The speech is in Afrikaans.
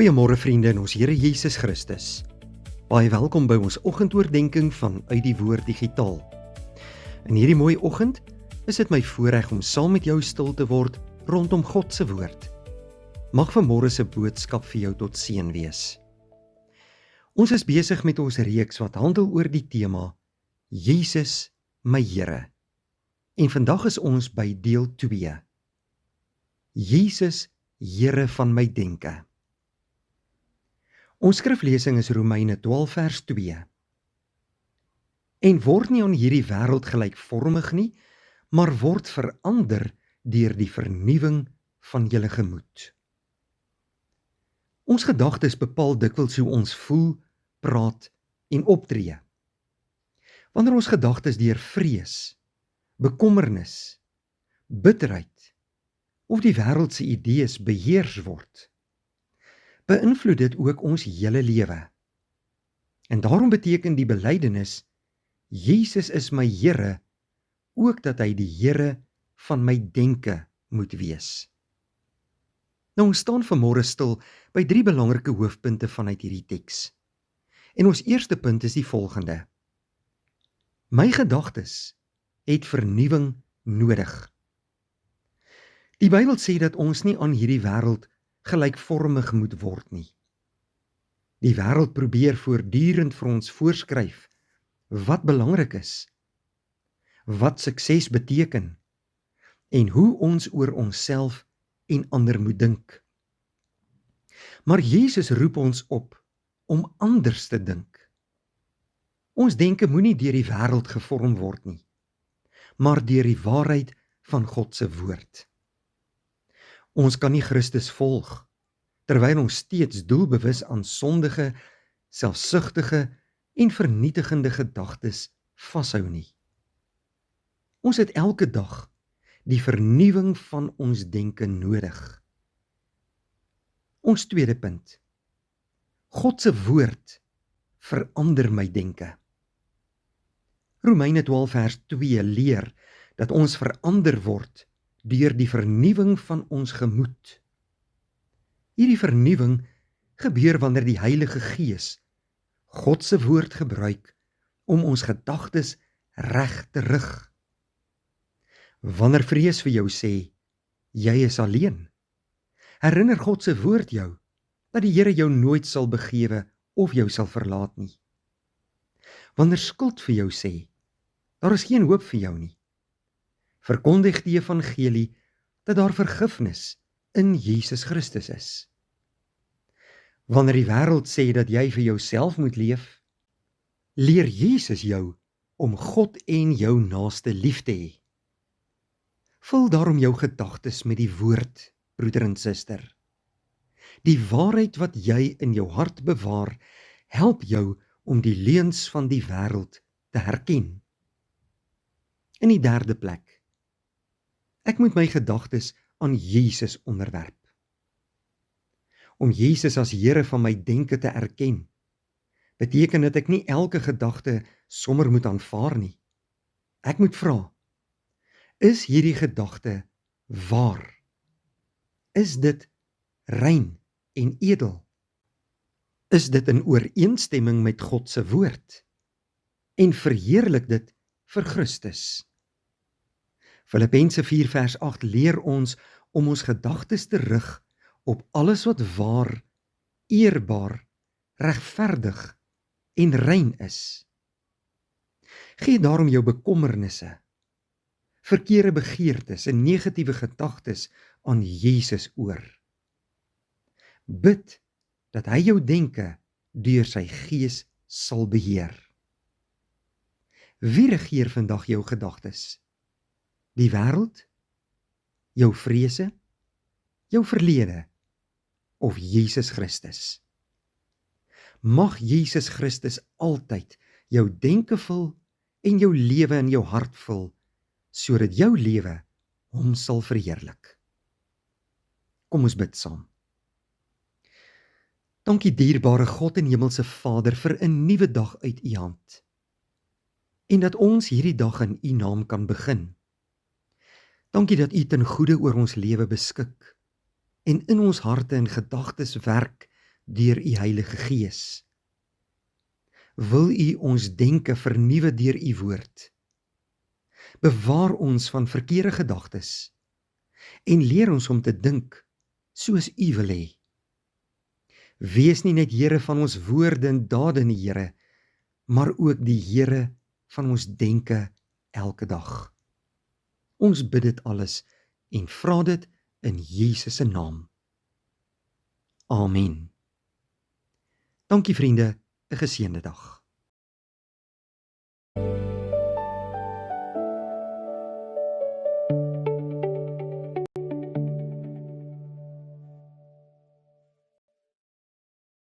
Goeiemôre vriende in ons Here Jesus Christus. Baie welkom by ons oggendoordenkings van Uit die Woord Digitaal. In hierdie mooi oggend is dit my voorreg om saam met jou stil te word rondom God se woord. Mag vanmôre se boodskap vir jou tot seën wees. Ons is besig met ons reeks wat handel oor die tema Jesus my Here. En vandag is ons by deel 2. Jesus Here van my denke. Ons skriflesing is Romeine 12 vers 2. En word nie aan hierdie wêreld gelykvormig nie, maar word verander deur die vernuwing van julle gemoed. Ons gedagtes bepaal dikwels hoe ons voel, praat en optree. Wanneer ons gedagtes deur vrees, bekommernis, bitterheid of die wêreldse idees beheers word, beïnvloed dit ook ons hele lewe. En daarom beteken die belydenis, Jesus is my Here, ook dat hy die Here van my denke moet wees. Nou ons staan vanmôre stil by 3 belangrike hoofpunte vanuit hierdie teks. En ons eerste punt is die volgende. My gedagtes het vernuwing nodig. Die Bybel sê dat ons nie aan hierdie wêreld gelykvormig moet word nie. Die wêreld probeer voortdurend vir ons voorskryf wat belangrik is, wat sukses beteken en hoe ons oor onsself en ander moet dink. Maar Jesus roep ons op om anders te dink. Ons denke moenie deur die wêreld gevorm word nie, maar deur die waarheid van God se woord. Ons kan nie Christus volg, terwyl ons steeds doelbewus aan sondige, selfsugtige en vernietigende gedagtes vashou nie. Ons het elke dag die vernuwing van ons denke nodig. Ons tweede punt. God se woord verander my denke. Romeine 12 vers 2 leer dat ons verander word deur die vernuwing van ons gemoed. Hierdie vernuwing gebeur wanneer die Heilige Gees God se woord gebruik om ons gedagtes reg te rig. Wanneer vrees vir jou sê, jy is alleen, herinner God se woord jou dat die Here jou nooit sal begewe of jou sal verlaat nie. Wanneer skuld vir jou sê, daar is geen hoop vir jou nie, verkondig die evangelie dat daar vergifnis in Jesus Christus is. Wanneer die wêreld sê dat jy vir jouself moet leef, leer Jesus jou om God en jou naaste lief te hê. Vul daarom jou gedagtes met die woord, broeder en suster. Die waarheid wat jy in jou hart bewaar, help jou om die leuns van die wêreld te herken. In die derde plek, ek moet my gedagtes aan Jesus onderwerp. Om Jesus as Here van my denke te erken, beteken dat ek nie elke gedagte sommer moet aanvaar nie. Ek moet vra, is hierdie gedagte waar? Is dit rein en edel? Is dit in ooreenstemming met God se woord? En verheerlik dit vir Christus? Filippense 4 vers 8 leer ons om ons gedagtes te rig op alles wat waar, eerbaar, regverdig en rein is. Gee daarom jou bekommernisse, verkeerde begeertes en negatiewe gedagtes aan Jesus oor. Bid dat hy jou denke deur sy Gees sal beheer. Wie regeer vandag jou gedagtes? Die wêreld, jou vrese, jou verlede of Jesus Christus? Mag Jesus Christus altyd jou denke vul en jou lewe in jou hart vul, sodat jou lewe hom sal verheerlik. Kom ons bid saam. Dankie dierbare God en Hemelse Vader vir 'n nuwe dag uit U hand. En dat ons hierdie dag in U naam kan begin. Dankie dat U ten goeie oor ons lewe beskik en in ons harte en gedagtes werk deur u Heilige Gees. Wil u ons denke vernuwe deur u woord. Bewaar ons van verkeerde gedagtes en leer ons om te dink soos u wil hê. Wees nie net Here van ons woorde en dade nie, Here, maar ook die Here van ons denke elke dag. Ons bid dit alles en vra dit in Jesus se naam. Amen. Dankie vriende, 'n geseënde dag.